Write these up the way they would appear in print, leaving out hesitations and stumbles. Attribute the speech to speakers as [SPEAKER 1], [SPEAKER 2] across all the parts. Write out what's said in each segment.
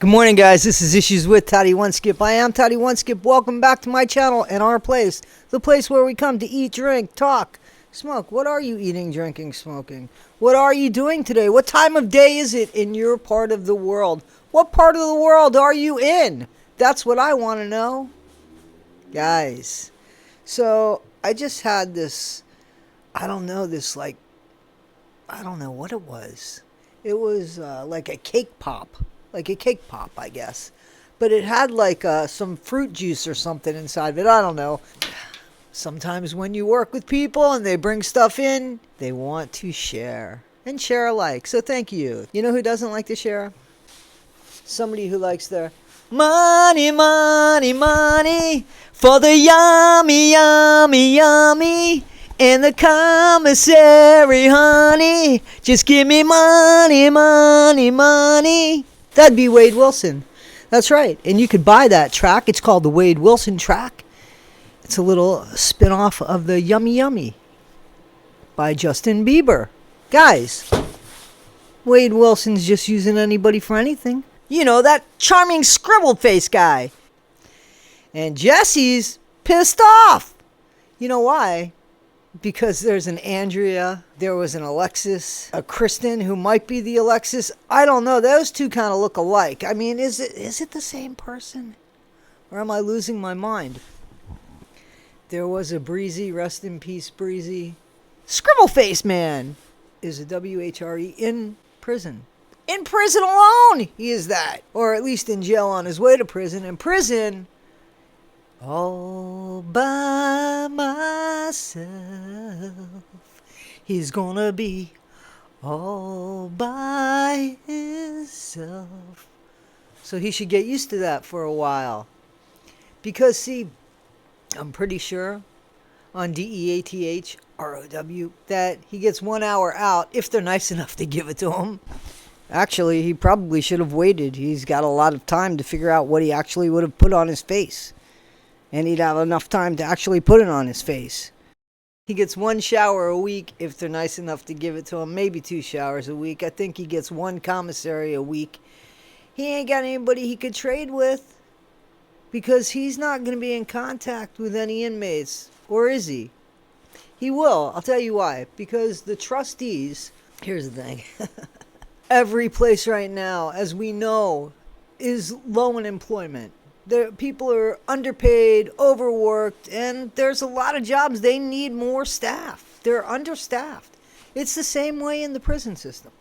[SPEAKER 1] Good morning, guys. This is Issues with Toddy One Skip. I am Toddy One Skip. Welcome back to my channel and our place, the place where we come to eat, drink, talk, smoke. What are you eating, drinking, smoking? What are you doing today? What time of day is it in your part of the world? What part of the world are you in? That's what I want to know, guys. So I just had this, I don't know what it was. It was like a cake pop. Like a cake pop, I guess. But it had like some fruit juice or something inside of it. I don't know. Sometimes when you work with people and they bring stuff in, they want to share. And share alike. So thank you. You know who doesn't like to share? Somebody who likes their money, money, money for the yummy, yummy, yummy. And the commissary, honey. Just give me money, money, money. That'd be Wade Wilson. That's right. And you could buy that track. It's called the Wade Wilson track. It's a little spin-off of the Yummy Yummy by Justin Bieber. Guys, Wade Wilson's just using anybody for anything. You know, that charming scribbled face guy. And Jesse's pissed off. You know why? Because there's an Andrea, there was an Alexis, a Kristen who might be the Alexis. I don't know. Those two kind of look alike. I mean, is it the same person? Or am I losing my mind? There was a Breezy, rest in peace, Breezy. Scribble Face Man is a WHRE in prison. In prison alone, he is that. Or at least in jail on his way to prison. In prison, all by myself. He's gonna be all by himself. So he should get used to that for a while. Because, see, I'm pretty sure on DEATHROW that he gets 1 hour out if they're nice enough to give it to him. Actually, he probably should have waited. He's got a lot of time to figure out what he actually would have put on his face. And he'd have enough time to actually put it on his face. He gets 1 shower a week if they're nice enough to give it to him. Maybe 2 showers a week. I think he gets 1 commissary a week. He ain't got anybody he could trade with. Because he's not going to be in contact with any inmates. Or is he? He will. I'll tell you why. Because the trustees... Here's the thing. Every place right now, as we know, is low in employment. People are underpaid, overworked, and there's a lot of jobs. They need more staff. They're understaffed. It's the same way in the prison system.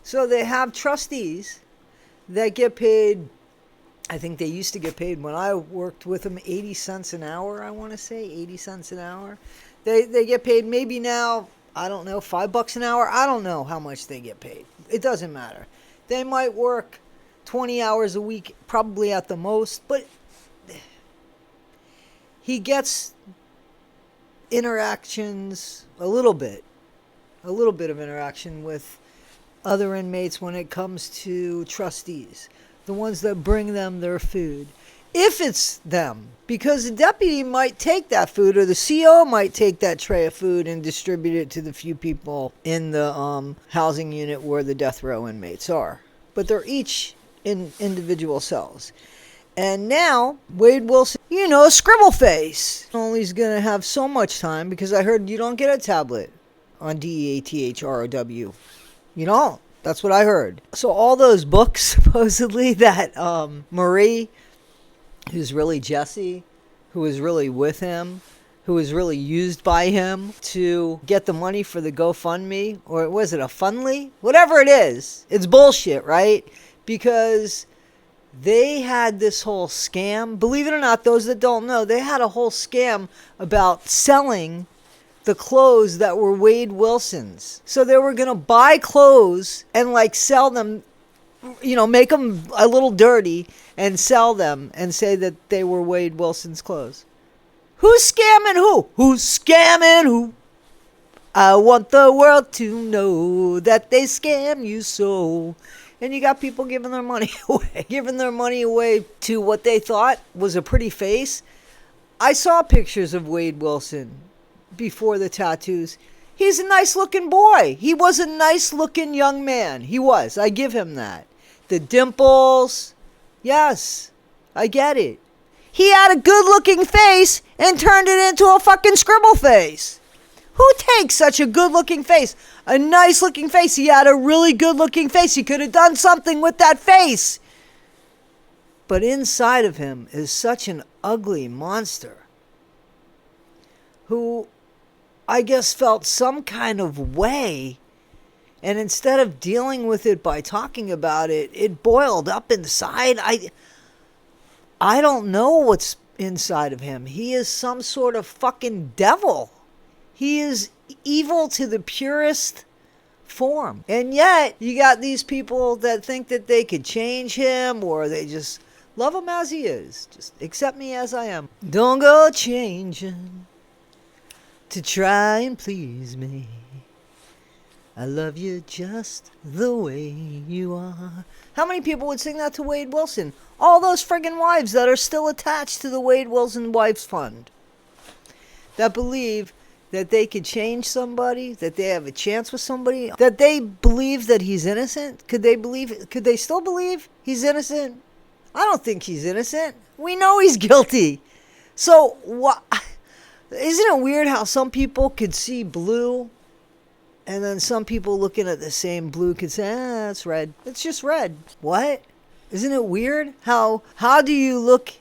[SPEAKER 1] So they have trustees that get paid, I think they used to get paid when I worked with them 80 cents an hour, I want to say, 80 cents an hour. They get paid maybe now, I don't know, $5 an hour. I don't know how much they get paid. It doesn't matter. They might work 20 hours a week, probably at the most, but he gets interactions, a little bit of interaction with other inmates when it comes to trustees, the ones that bring them their food. If it's them, because the deputy might take that food, or the CO might take that tray of food and distribute it to the few people in the housing unit where the death row inmates are. But they're each in individual cells. And now, Wade Wilson, you know, scribble face. Only is going to have so much time because I heard you don't get a tablet on DEATHROW. You don't. That's what I heard. So all those books, supposedly, that Marie, who's really Jesse, who was really with him, who was really used by him to get the money for the GoFundMe, or was it a Fundly? Whatever it is, it's bullshit, right? Because they had this whole scam. Believe it or not, those that don't know, they had a whole scam about selling the clothes that were Wade Wilson's. So they were going to buy clothes and like sell them, you know, make them a little dirty and sell them and say that they were Wade Wilson's clothes. Who's scamming who? Who's scamming who? I want the world to know that they scam you so. And you got people giving their money away to what they thought was a pretty face. I saw pictures of Wade Wilson before the tattoos. He's a nice looking boy. He was a nice looking young man. He was. I give him that. The dimples, Yes, I get it. He had a good-looking face and turned it into a fucking scribble face. Who takes such a good-looking face? A nice-looking face. He had a really good-looking face. He could have done something with that face. But inside of him is such an ugly monster who, I guess, felt some kind of way. And instead of dealing with it by talking about it, it boiled up inside. I don't know what's inside of him. He is some sort of fucking devil. He is evil to the purest form. And yet, you got these people that think that they could change him, or they just love him as he is. Just accept me as I am. Don't go changing to try and please me. I love you just the way you are. How many people would sing that to Wade Wilson? All those friggin' wives that are still attached to the Wade Wilson Wives Fund. That believe that they could change somebody, that they have a chance with somebody, that they believe that he's innocent. Could they still believe he's innocent? I don't think he's innocent. We know he's guilty. So, isn't it weird how some people could see blue, and then some people looking at the same blue could say, that's red. It's just red. What? Isn't it weird? How do you look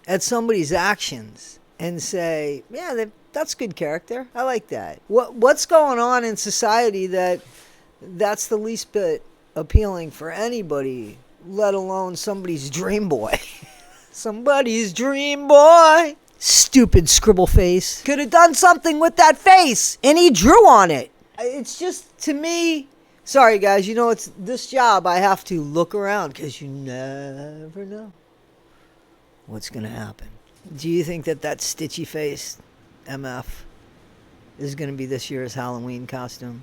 [SPEAKER 1] at somebody's actions and say, yeah, that's good character. I like that. What's going on in society that's the least bit appealing for anybody, let alone somebody's dream boy? Somebody's dream boy. Stupid scribble face. Could have done something with that face, and he drew on it. It's just, to me, sorry guys, it's this job. I have to look around because you never know what's going to happen. Do you think that stitchy face MF is going to be this year's Halloween costume?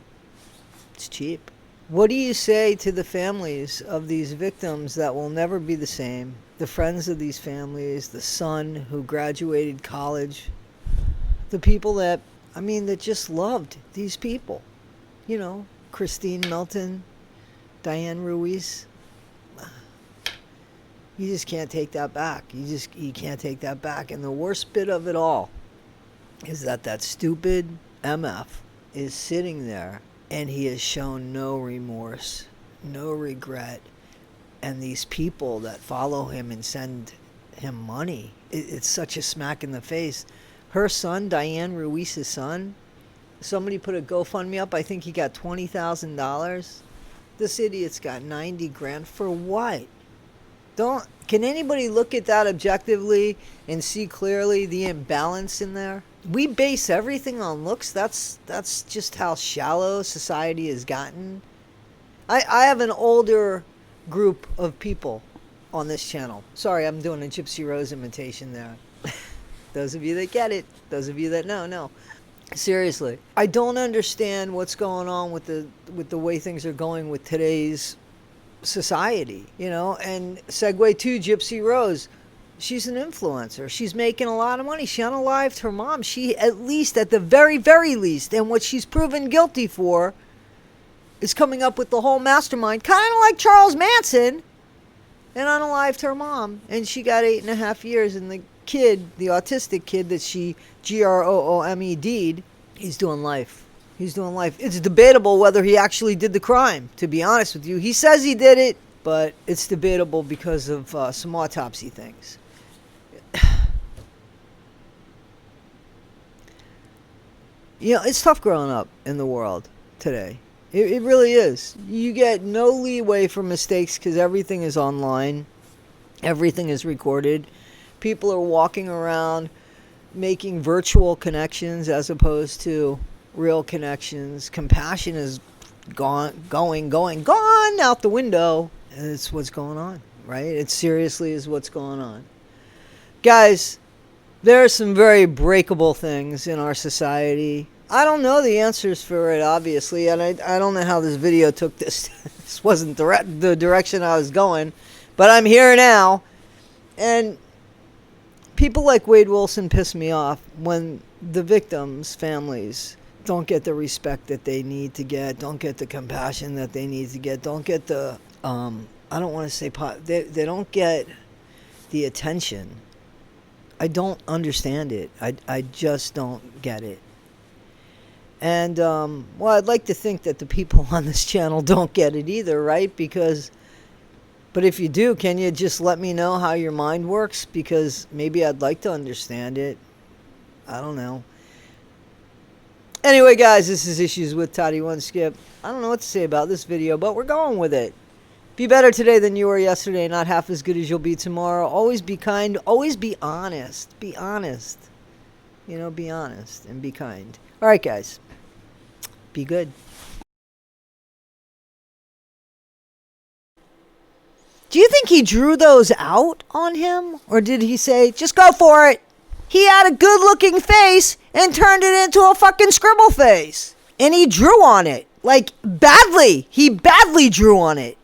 [SPEAKER 1] It's cheap. What do you say to the families of these victims that will never be the same? The friends of these families, the son who graduated college, the people that just loved these people. Christine Melton, Diane Ruiz. You just can't take that back. You can't take that back. And the worst bit of it all is that stupid MF is sitting there and he has shown no remorse, no regret. And these people that follow him and send him money, it's such a smack in the face. Her son, Diane Ruiz's son, somebody put a GoFundMe up. I think he got $20,000. This idiot's got $90,000 for what? Can anybody look at that objectively and see clearly the imbalance in there? We base everything on looks. That's just how shallow society has gotten. I have an older group of people on this channel. Sorry, I'm doing a Gypsy Rose imitation there. Those of you that get it, those of you that know. Seriously, I don't understand what's going on with the way things are going with today's society, and segue to Gypsy Rose. She's an influencer. She's making a lot of money. She unalived her mom. She, at least, at the very, very least, and what she's proven guilty for is coming up with the whole mastermind, kind of like Charles Manson, and unalived her mom. And she got 8.5 years, and the autistic kid that she GROOMED'd, he's doing life. It's debatable whether he actually did the crime, to be honest with you. He says he did it, but it's debatable because of some autopsy things. It's tough growing up in the world today. It really is. You get no leeway for mistakes because everything is online. Everything is recorded. People are walking around making virtual connections as opposed to real connections. Compassion is gone out the window. It's what's going on, right? It seriously is what's going on. Guys, there are some very breakable things in our society. I don't know the answers for it, obviously, and I don't know how this video took this. This wasn't the direction I was going, but I'm here now. And people like Wade Wilson piss me off when the victims' families don't get the respect that they need to get, don't get the compassion that they need to get, don't get the, I don't want to say, they don't get the attention. I don't understand it. I just don't get it. And, well, I'd like to think that the people on this channel don't get it either, right? But if you do, can you just let me know how your mind works? Because maybe I'd like to understand it. I don't know. Anyway, guys, this is Issues with Toddy One Skip. I don't know what to say about this video, but we're going with it. Be better today than you were yesterday, not half as good as you'll be tomorrow. Always be kind. Always be honest. Be honest. You know, be honest and be kind. All right, guys. Be good. Do you think he drew those out on him? Or did he say, just go for it? He had a good-looking face and turned it into a fucking scribble face. And he drew on it. Like, badly. He badly drew on it.